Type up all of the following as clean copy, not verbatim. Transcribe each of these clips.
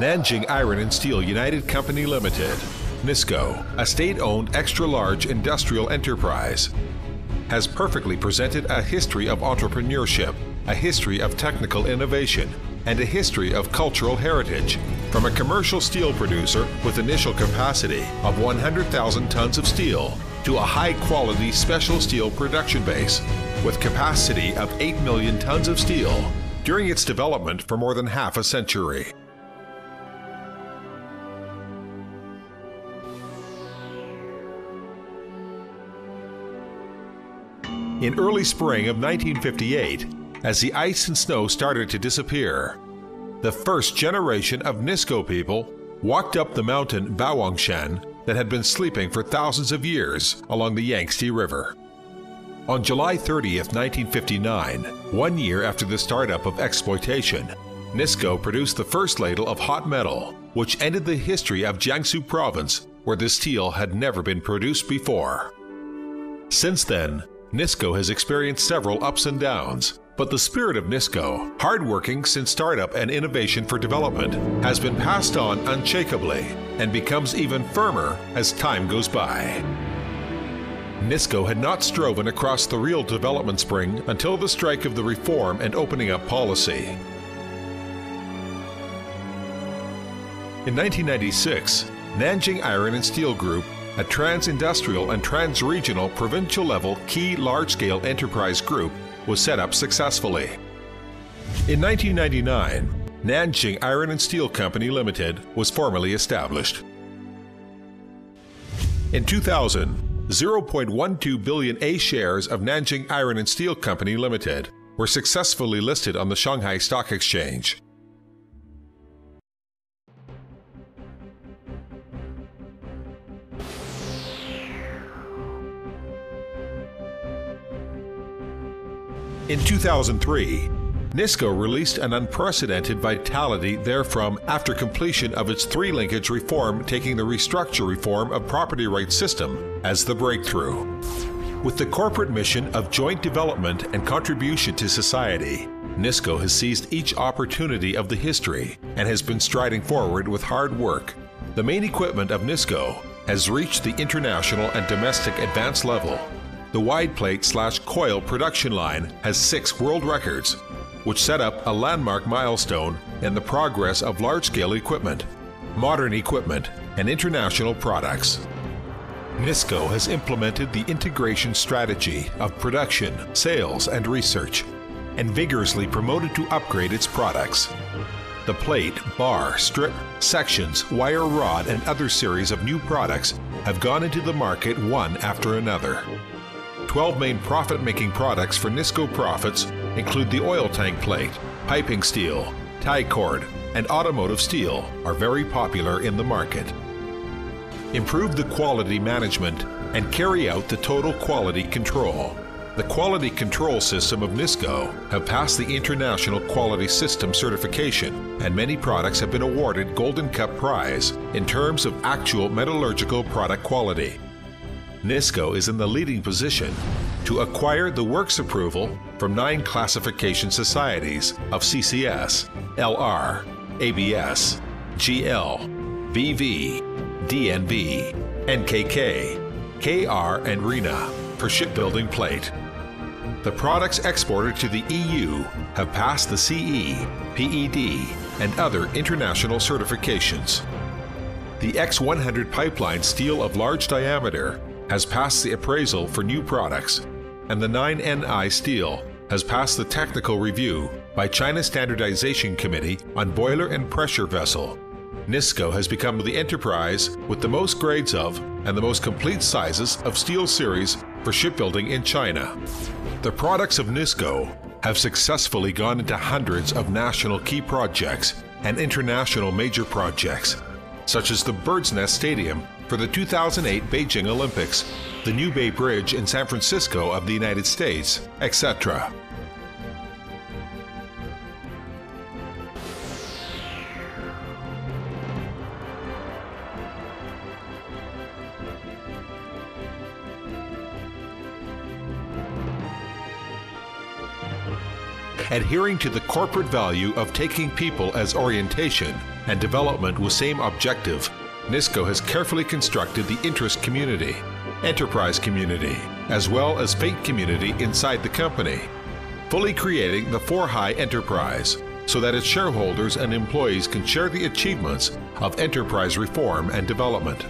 Nanjing Iron&Steel United Company Limited, NISCO, a state-owned extra-large industrial enterprise, has perfectly presented a history of entrepreneurship, a history of technical innovation, and a history of cultural heritage, from a commercial steel producer with initial capacity of 100,000 tons of steel to a high-quality special steel production base with capacity of 8 million tons of steel during its development for more than half a century. In early spring of 1958, as the ice and snow started to disappear, the first generation of NISCO people walked up the mountain Baowangshan that had been sleeping for thousands of years along the Yangtze River. On July 30th, 1959, 1 year after the startup of exploitation, NISCO produced the first ladle of hot metal, which ended the history of Jiangsu province, where the steel had never been produced before. Since then, NISCO has experienced several ups and downs, but the spirit of NISCO, hardworking since startup and innovation for development, has been passed on unshakably and becomes even firmer as time goes by. NISCO had not striven across the real development spring until the strike of the reform and opening up policy. In 1996, Nanjing Iron&Steel Group, a trans-industrial and trans-regional provincial-level key large-scale enterprise group, was set up successfully. In 1999, Nanjing Iron&Steel Company Limited was formally established. In 2000, 0.12 billion A shares of Nanjing Iron&Steel Company Limited were successfully listed on the Shanghai Stock Exchange. In 2003, NISCO released an unprecedented vitality therefrom after completion of its three-linkage reform, taking the restructure reform of property rights system as the breakthrough. With the corporate mission of joint development and contribution to society, NISCO has seized each opportunity of the history and has been striding forward with hard work. The main equipment of NISCO has reached the international and domestic advanced level. The wide plate/coil production line has 6 world records, which set up a landmark milestone in the progress of large-scale equipment, modern equipment, and international products. NISCO has implemented the integration strategy of production, sales, and research, and vigorously promoted to upgrade its products. The plate, bar, strip, sections, wire rod, and other series of new products have gone into the market one after another. 12 main profit-making products for NISCO profits include the oil tank plate, piping steel, tie cord, and automotive steel are very popular in the market. Improve the quality management and carry out the total quality control. The quality control system of NISCO have passed the International Quality System certification, and many products have been awarded Golden Cup Prize in terms of actual metallurgical product quality. NISCO is in the leading position to acquire the works approval from 9 classification societies of CCS, LR, ABS, GL, VV, DNV, NKK, KR, and RENA for shipbuilding plate. The products exported to the EU have passed the CE, PED, and other international certifications. The X100 pipeline steel of large diameter has passed the appraisal for new products, and the 9NI steel has passed the technical review by China Standardization Committee on boiler and pressure vessel. NISCO has become the enterprise with the most grades of and the most complete sizes of steel series for shipbuilding in China. The products of NISCO have successfully gone into hundreds of national key projects and international major projects, such as the Bird's Nest Stadium for the 2008 Beijing Olympics, the New Bay Bridge in San Francisco of the United States, etc. adhering to the corporate value of taking people as orientation and development with same objective, NISCO has carefully constructed the interest community, enterprise community, as well as fate community inside the company, fully creating the 4-high enterprise so that its shareholders and employees can share the achievements of enterprise reform and development.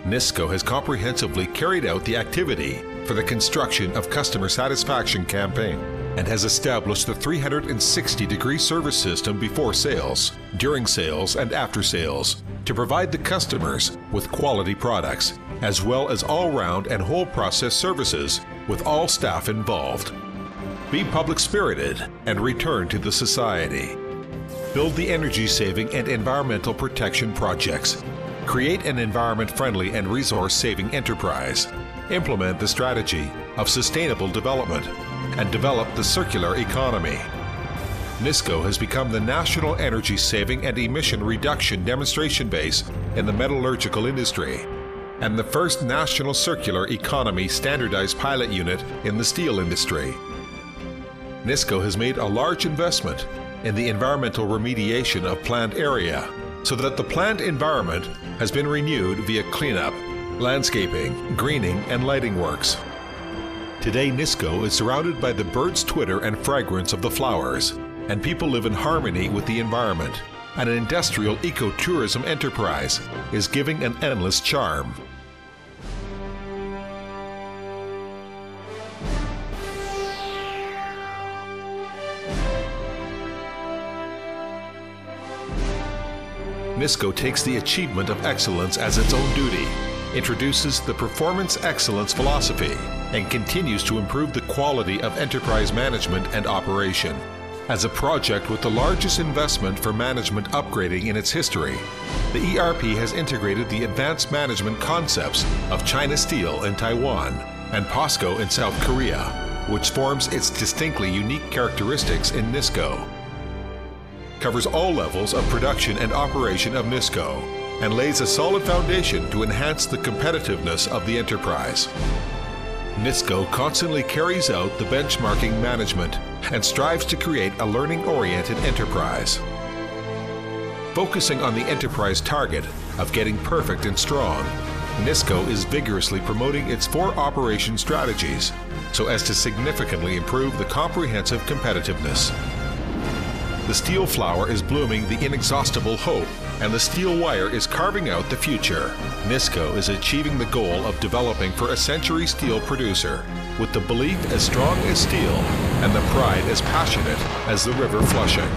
NISCO has comprehensively carried out the activity for the construction of customer satisfaction campaign and has established the 360-degree service system before sales, during sales, and after sales to provide the customers with quality products, as well as all-round and whole process services with all staff involved. Be public-spirited and return to the society. Build the energy-saving and environmental protection projects. Create an environment-friendly and resource-saving enterprise. Implement the strategy of sustainable development and develop the circular economy. NISCO has become the national energy saving and emission reduction demonstration base in the metallurgical industry and the first national circular economy standardized pilot unit in the steel industry. NISCO has made a large investment in the environmental remediation of plant area so that the plant environment has been renewed via cleanup, landscaping, greening, and lighting works. Today, NISCO is surrounded by the birds' twitter and fragrance of the flowers, and people live in harmony with the environment. And an industrial ecotourism enterprise is giving an endless charm. NISCO takes the achievement of excellence as its own duty, introduces the performance excellence philosophy, and continues to improve the quality of enterprise management and operation. As a project with the largest investment for management upgrading in its history, the ERP has integrated the advanced management concepts of China Steel in Taiwan and POSCO in South Korea, which forms its distinctly unique characteristics in NISCO. Covers all levels of production and operation of NISCO and lays a solid foundation to enhance the competitiveness of the enterprise. NISCO constantly carries out the benchmarking management and strives to create a learning-oriented enterprise. Focusing on the enterprise target of getting perfect and strong, NISCO is vigorously promoting its 4 operation strategies so as to significantly improve the comprehensive competitiveness. The steel flower is blooming the inexhaustible hope, and the steel wire is carving out the future. NISCO is achieving the goal of developing for a century steel producer, with the belief as strong as steel and the pride as passionate as the river Flushing.